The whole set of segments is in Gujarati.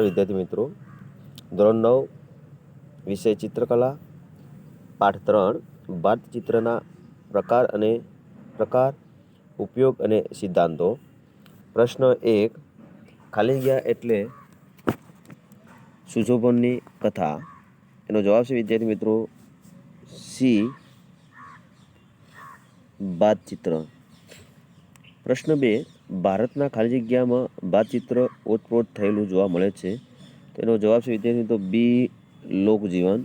વિદ્યાર્થી મિત્રો, ધોરણ 9 વિષય ચિત્રકલા, પાઠ 3 બાતચિત્રના પ્રકાર, ઉપયોગ અને સિદ્ધાંતો. પ્રશ્ન 1, ખાલી જગ્યા એટલે સુશોભનની કથા. એનો જવાબ છે વિદ્યાર્થી મિત્રો સી બાતચિત્ર. પ્રશ્ન 2, ભારતના ખાલી જગ્યામાં બાતચિત્ર ઓતપ્રોત થયેલું જોવા મળે છે. તેનો જવાબ છે વિદ્યાર્થી મિત્રો બી લોકજીવન.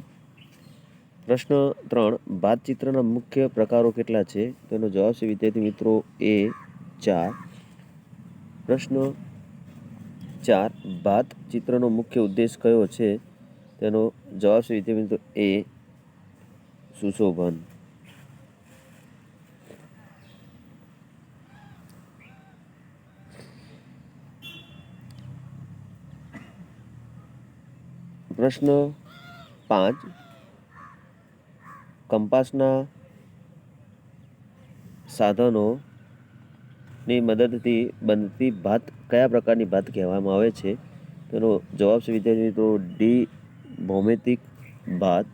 પ્રશ્ન 3, બાતચિત્રના મુખ્ય પ્રકારો કેટલા છે? તેનો જવાબ છે વિદ્યાર્થી મિત્રો એ 4. પ્રશ્ન 4, બાતચિત્રનો મુખ્ય ઉદ્દેશ કયો છે? તેનો જવાબ છે વિદ્યાર્થી મિત્રો એ સુશોભન. પ્રશ્ન 5, કંપાસના સાધનોની મદદથી બનતી ભાત કયા પ્રકારની ભાત કહેવામાં આવે છે? તેનો જવાબ છે વિદ્યાર્થી મિત્રો ડી ભૌમિતિક ભાત.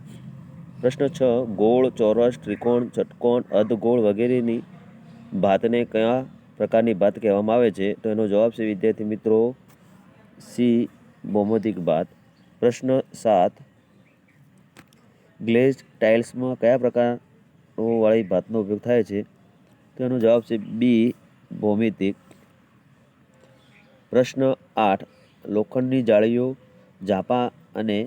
પ્રશ્ન 6, ગોળ, ચોરસ, ત્રિકોણ, ષટકોણ, અર્ધગોળ વગેરેની ભાતને કયા પ્રકારની ભાત કહેવામાં આવે છે? તો એનો જવાબ છે વિદ્યાર્થી મિત્રો સી ભૌમિતિક ભાત. પ્રશ્ન 7, ગ્લેઝ ટાઇલ્સમાં કયા પ્રકારવાળી ભાતનો ઉપયોગ થાય છે? તેનો જવાબ છે બી ભૌમિતિક. પ્રશ્ન 8, લોખંડની જાળીઓ, ઝાપા અને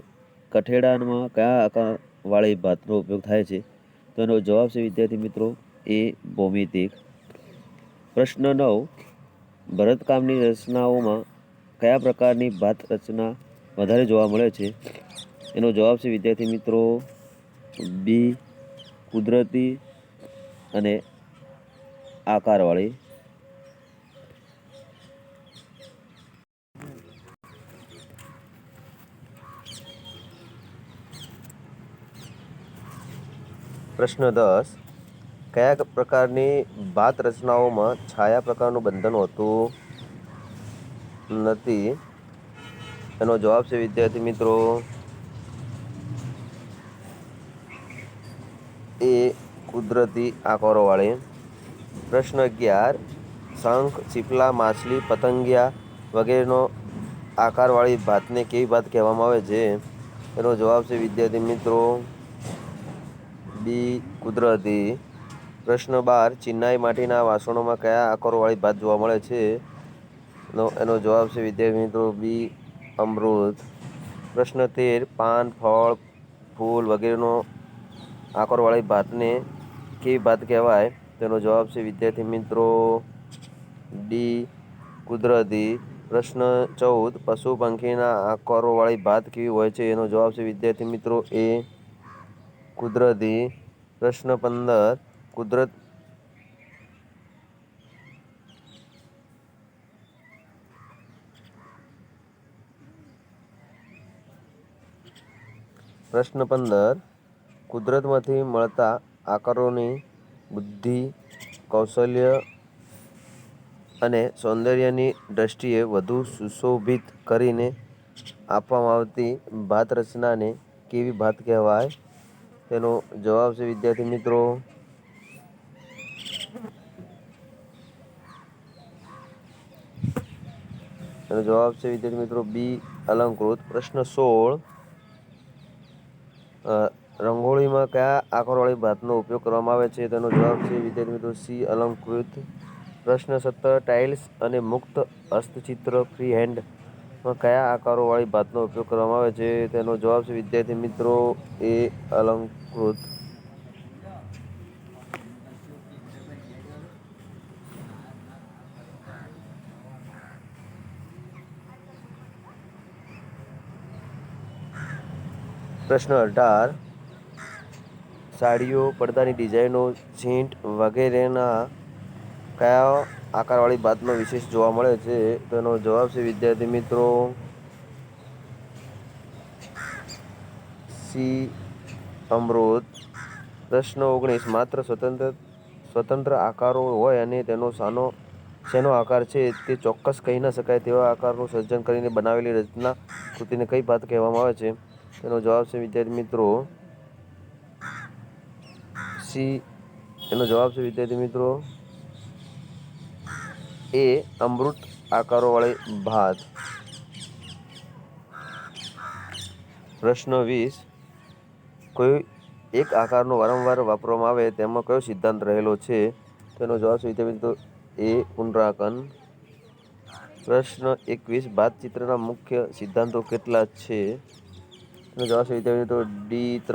કઠેડામાં કયા આકારવાળી ભાતનો ઉપયોગ થાય છે? તેનો જવાબ છે વિદ્યાર્થી મિત્રો એ ભૌમિતિક. પ્રશ્ન 9, ભરતકામની રચનાઓમાં કયા પ્રકારની ભાત રચના વધારે જોવા મળે છે? એનો જવાબ છે વિદ્યાર્થી મિત્રો બી કુદરતી અને આકારવાળી. પ્રશ્ન 10, કયા પ્રકારની ભાત રચનાઓમાં છાયા પ્રકારનું બંધન હોતું નથી? એનો જવાબ છે વિદ્યાર્થી મિત્રો એ કુદરતી આકારોવાળી. પ્રશ્ન 11, શંખ, ચીપલા, માછલી, પતંગિયા વગેરેનો આકારવાળી ભાતને કેવી ભાત કહેવામાં આવે છે? એનો જવાબ છે વિદ્યાર્થી મિત્રો બી કુદરતી. પ્રશ્ન 12, ચિનાઈ માટીના વાસણોમાં કયા આકારોવાળી ભાત જોવા મળે છે? એનો જવાબ છે વિદ્યાર્થી મિત્રો બી અમૃત. પ્રશ્ન 13, પાન, ફળ, ફૂલ વગેરેનો આકારવાળી ભાતને કેવી ભાત કહેવાય? તેનો જવાબ છે વિદ્યાર્થી મિત્રો ડી કુદરતી. પ્રશ્ન 14, પશુ પંખીના આકારોવાળી ભાત કેવી હોય છે? એનો જવાબ છે વિદ્યાર્થી મિત્રો એ કુદરતી. પ્રશ્ન 15, કુદરતમાંથી મળતા આકારોની બુદ્ધિ, કૌશલ્ય અને સૌંદર્યની દ્રષ્ટિએ વધુ સુશોભિત કરીને આપવામાં આવતી ભાત રચનાને કેવી ભાત કહેવાય? તેનો જવાબ છે વિદ્યાર્થી મિત્રો બી અલંકૃત. પ્રશ્ન 16, રંગોળીમાં કયા આકારવાળી ભાતનો ઉપયોગ કરવામાં આવે છે? તેનો જવાબ છે વિદ્યાર્થી મિત્રો સી અલંકૃત. પ્રશ્ન 17, ટાઇલ્સ અને મુક્ત હસ્તચિત્ર ફ્રી હેન્ડમાં કયા આકારોવાળી ભાતનો ઉપયોગ કરવામાં આવે છે? તેનો જવાબ છે વિદ્યાર્થી મિત્રો એ અલંકૃત. પ્રશ્ન 18, સાડીઓ, પડદાની ડિઝાઇનો, છીંટ વગેરેના કયા આકારવાળી ભાતનો વિશેષ જોવા મળે છે? તેનો જવાબ છે વિદ્યાર્થી મિત્રો સી અમૃત. પ્રશ્ન 19, માત્ર સ્વતંત્ર આકારો હોય અને તેનો સાનો શેનો આકાર છે તે ચોક્કસ કહી ન શકાય તેવા આકારનું સર્જન કરીને બનાવેલી રચના કૃતિને કઈ ભાત કહેવામાં આવે છે? તેનો જવાબ છે વિદ્યાર્થી મિત્રો સી. એનો જવાબ છે વિદ્યાર્થી મિત્રો એ અમૃત આકારોવાળી ભાત. પ્રશ્ન 20. કોઈ એક આકારનો વારંવાર વાપરવામાં આવે તેમાં કયો સિદ્ધાંત રહેલો છે? તેનો જવાબ છે વિદ્યાર્થી મિત્રો એ પુનરાવર્તન. પ્રશ્ન 21. ભાતચિત્રના મુખ્ય સિદ્ધાંતો કેટલા છે? તેનો જવાબ છે વિદ્યાર્થી મિત્રો D3.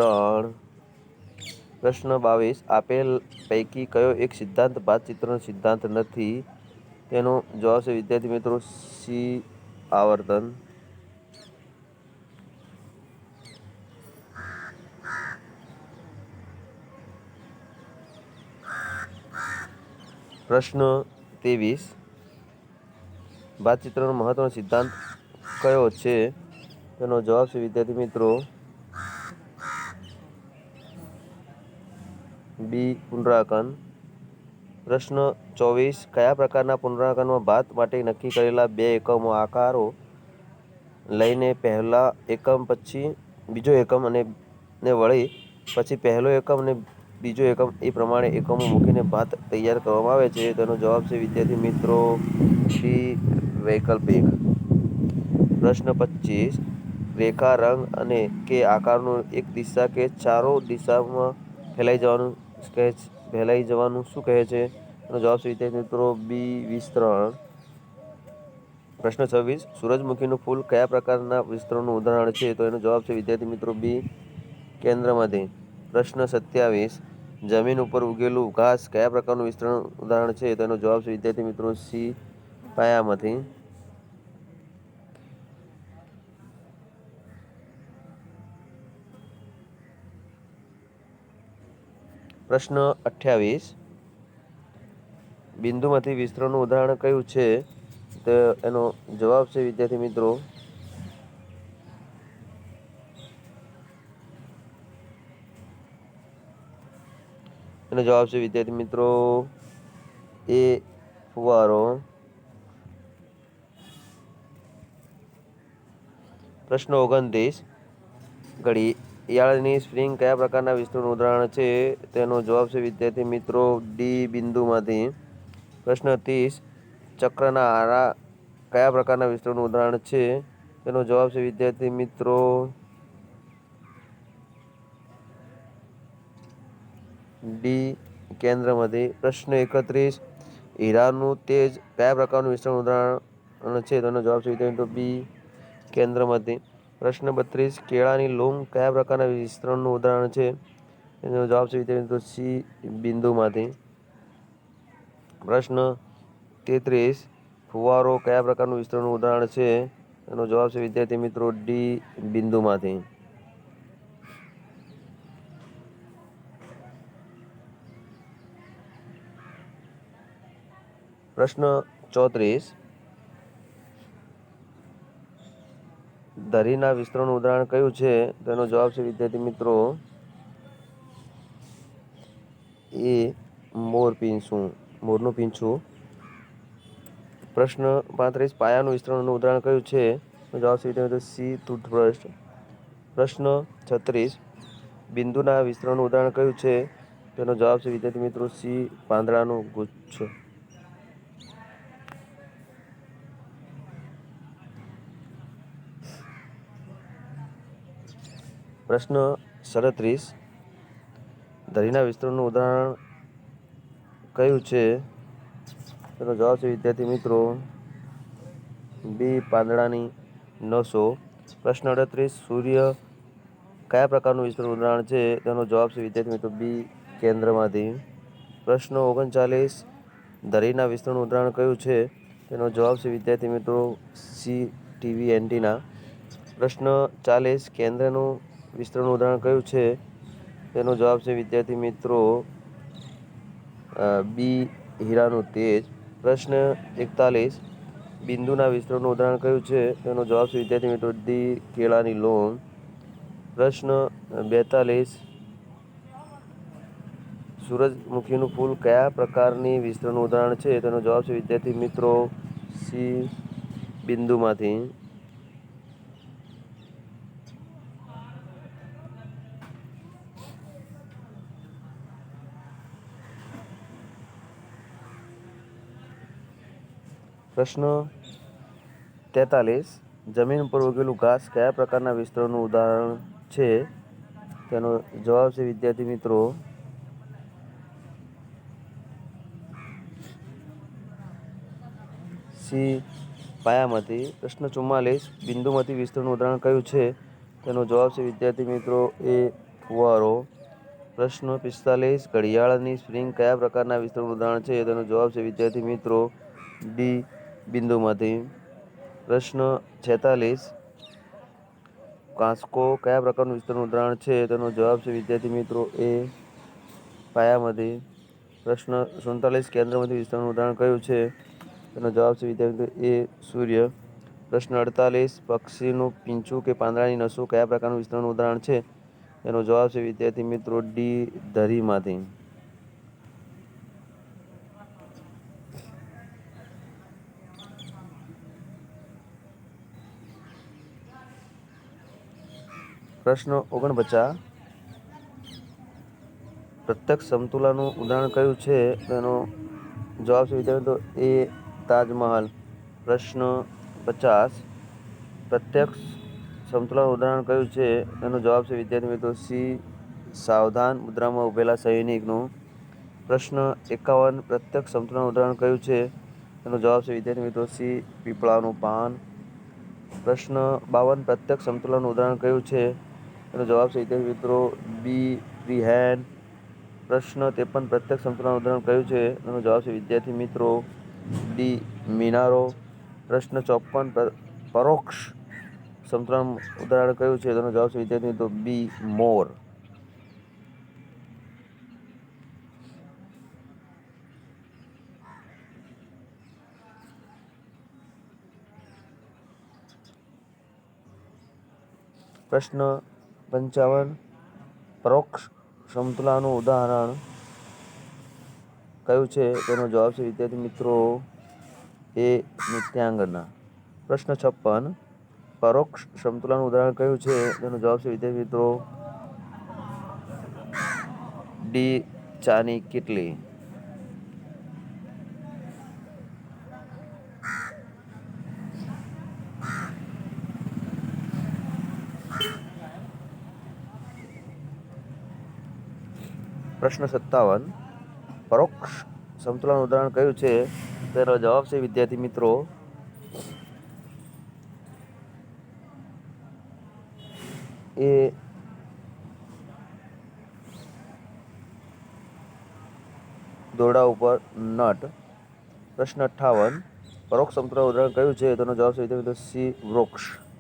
પ્રશ્ન 22. આપેલ પૈકી કયો એક સિદ્ધાંત ભાતચિત્રનો સિદ્ધાંત નથી? તેનો જવાબ છે વિદ્યાર્થી મિત્રો સી. આવર્તન. પ્રશ્ન 23. ભાતચિત્રનો મહત્વનો સિદ્ધાંત કયો છે? તેનો જવાબ છે વિદ્યાર્થી મિત્રો બી. પુનરાવર્તન. પ્રશ્ન 24. કયા પ્રકારના પુનરાવર્તનમાં ભાત માટે નક્કી કરેલા બે એકમો આકારો લઈને પહેલા એકમ પછી બીજો એકમ અને વળી પછી પહેલો એકમ અને બીજો એકમ એ પ્રમાણે એકમો મૂકીને ભાત તૈયાર કરવામાં આવે છે? તેનો જવાબ છે વિદ્યાર્થી મિત્રો ડી. વૈકલ્પિક. પ્રશ્ન 25. રેખા રંગ અને કે આકારનું એક દિશા કે ચારો દિશામાં ફેલાઈ જવાનું શું કહે છે? તેનો જવાબ છે વિદ્યાર્થી મિત્રો બી. વિસ્તરણ. પ્રશ્ન 26. સૂરજમુખીનું ફૂલ કયા પ્રકારના વિસ્તરણનું ઉદાહરણ છે? તો એનો જવાબ છે વિદ્યાર્થી મિત્રો બી. કેન્દ્રમાંથી. પ્રશ્ન 27. જમીન ઉપર ઉગેલું ઘાસ કયા પ્રકારનું વિસ્તરણ ઉદાહરણ છે? તો એનો જવાબ છે વિદ્યાર્થી મિત્રો સી. પાયામાંથી. પ્રશ્ન 28. બિંદુમાંથી વિસ્તરણનું ઉદાહરણ કયું છે? તો એનો જવાબ છે વિદ્યાર્થી મિત્રો એ. ફુવારો. પ્રશ્ન 29. ઘડિયાળની સ્પ્રિંગ કયા પ્રકારના વિસ્તરણનું ઉદાહરણ છે? તેનો જવાબ છે વિદ્યાર્થી મિત્રો ડી. બિંદુમાંથી. પ્રશ્ન 30. ચક્રના આરા કયા પ્રકારના વિસ્તરણનું ઉદાહરણ છે? તેનો જવાબ છે વિદ્યાર્થી મિત્રો ડી. કેન્દ્રમાંથી. પ્રશ્ન 31. હીરાનું તેજ કયા પ્રકારનું વિસ્તરણનું ઉદાહરણ છે? તેનો જવાબ છે વિદ્યાર્થી મિત્રો બી. કેન્દ્રમાંથી. પ્રશ્ન 32. કેળાની લૂમ કયા પ્રકારના વિસ્તરણનું ઉદાહરણ છે? તેનો જવાબ છે વિદ્યાર્થી મિત્રો સી. બિંદુમાંથી. પ્રશ્ન 33. ફુવારો કયા પ્રકારનું વિસ્તરણનું ઉદાહરણ છે? તેનો જવાબ છે વિદ્યાર્થી મિત્રો ડી. બિંદુમાંથી. પ્રશ્ન 34. ધરીના વિસ્તરણનું ઉદાહરણ કયું છે? તેનો જવાબ છે વિદ્યાર્થી મિત્રો એ. મોરનું પીંછું. પ્રશ્ન 35. પાયાનું વિસ્તરણનું ઉદાહરણ કયું છે? જવાબ છે વિદ્યાર્થી મિત્રો સી. ટૂથબ્રશ. પ્રશ્ન 36. બિંદુના વિસ્તરણનું ઉદાહરણ કયું છે? તેનો જવાબ છે વિદ્યાર્થી મિત્રો સી. પાંદડાનો ગુચ્છ. પ્રશ્ન 37. ધરીના વિસ્તરણનું ઉદાહરણ કયું છે? તેનો જવાબ છે વિદ્યાર્થી મિત્રો બી. પાંદડાની નસો. પ્રશ્ન 38. સૂર્ય કયા પ્રકારનું વિસ્તરણનું ઉદાહરણ છે? તેનો જવાબ છે વિદ્યાર્થી મિત્રો બી. કેન્દ્રમાંથી. પ્રશ્ન 39. ધરીના વિસ્તરણનું ઉદાહરણ કયું છે? તેનો જવાબ છે વિદ્યાર્થી મિત્રો સી. TV antenna. પ્રશ્ન 40. કેન્દ્રનું વિસ્તરણનું ઉદાહરણ કયું છે? તેનો જવાબ છે વિદ્યાર્થી મિત્રો બી. હીરાનું તેજ. પ્રશ્ન 41. બિંદુના વિસ્તરણનું ઉદાહરણ કયું છે? તેનો જવાબ છે વિદ્યાર્થી મિત્રો ડી. કેળાની લૂમ. પ્રશ્ન 42. સૂરજમુખીનું ફૂલ કયા પ્રકારની વિસ્તરણનું ઉદાહરણ છે? તેનો જવાબ છે વિદ્યાર્થી મિત્રો સી બિંદુમાંથી. પ્રશ્ન 43. જમીન પર ઉગેલું ઘાસ કયા પ્રકારના વિસ્તરણનું ઉદાહરણ છે? તેનો જવાબ છે વિદ્યાર્થી મિત્રો સી પાયામાંથી. પ્રશ્ન 44. બિંદુમાંથી વિસ્તરણનું ઉદાહરણ કયું છે? તેનો જવાબ છે વિદ્યાર્થી મિત્રો એ ફુવારો. પ્રશ્ન 45. ઘડિયાળની સ્પ્રિંગ કયા પ્રકારના વિસ્તરણનું ઉદાહરણ છે? તેનો જવાબ છે વિદ્યાર્થી મિત્રો ડી બિંદુમાંથી. પ્રશ્ન 46. કાંસકો કયા પ્રકારનું વિસ્તરણનું ઉદાહરણ છે? તેનો જવાબ છે વિદ્યાર્થી મિત્રો એ પાયામાંથી. પ્રશ્ન 47. કેન્દ્રમાંથી વિસ્તરણનું ઉદાહરણ કયું છે? તેનો જવાબ છે વિદ્યાર્થી મિત્રો એ સૂર્ય. પ્રશ્ન 48. પક્ષીનું પીંછું કે પાંદડાની નસું કયા પ્રકારનું વિસ્તરણનું ઉદાહરણ છે? તેનો જવાબ છે વિદ્યાર્થી મિત્રો ડી ધરીમાંથી. પ્રશ્ન 49. પ્રત્યક્ષ સમતુલાનું ઉદાહરણ કયું છે? તેનો જવાબ છે વિદ્યાર્થી મિત્રો એ તાજમહલ. પ્રશ્ન 50. પ્રત્યક્ષ સમતુલાનું ઉદાહરણ કયું છે? તેનો જવાબ છે વિદ્યાર્થી મિત્રો સી સાવધાન મુદ્રામાં ઉભેલા સૈનિકનું. પ્રશ્ન 51. પ્રત્યક્ષ સમતુલાનું ઉદાહરણ કયું છે? તેનો જવાબ છે વિદ્યાર્થી મિત્રો સી પીપળાનું પાન. પ્રશ્ન 52. પ્રત્યક્ષ સમતુલાનું ઉદાહરણ કયું છે? તેનો જવાબ છે વિદ્યાર્થી મિત્રો બી ફ્રી હેન્ડ. પ્રશ્ન 53. પ્રત્યક્ષ સમતુલાનું ઉદાહરણ કયું છે? તેનો જવાબ છે વિદ્યાર્થી મિત્રો ડી મિનારો. પ્રશ્ન 54. પરોક્ષ સમતુલાનું ઉદાહરણ કયું છે? તેનો જવાબ છે વિદ્યાર્થી મિત્રો બી મોર. પ્રશ્ન 55. પરોક્ષ સમતુલાનું ઉદાહરણ કયું છે? તેનો જવાબ છે વિદ્યાર્થી મિત્રો એ નિત્યાંગના. પ્રશ્ન 56. પરોક્ષ સમતુલાનું ઉદાહરણ કયું છે? તેનો જવાબ છે વિદ્યાર્થી મિત્રો ડી ચાની કીટલી. પ્રશ્ન 57. પરોક્ષ સમતુલાનું ઉદાહરણ કયું છે? તેનો જવાબ છે વિદ્યાર્થી મિત્રો એ દોરડા ઉપર નટ. પ્રશ્ન 58. પરોક્ષ સમતુલાનું ઉદાહરણ કયું છે? તેનો જવાબ છે વિદ્યાર્થી મિત્રો સી વૃક્ષ.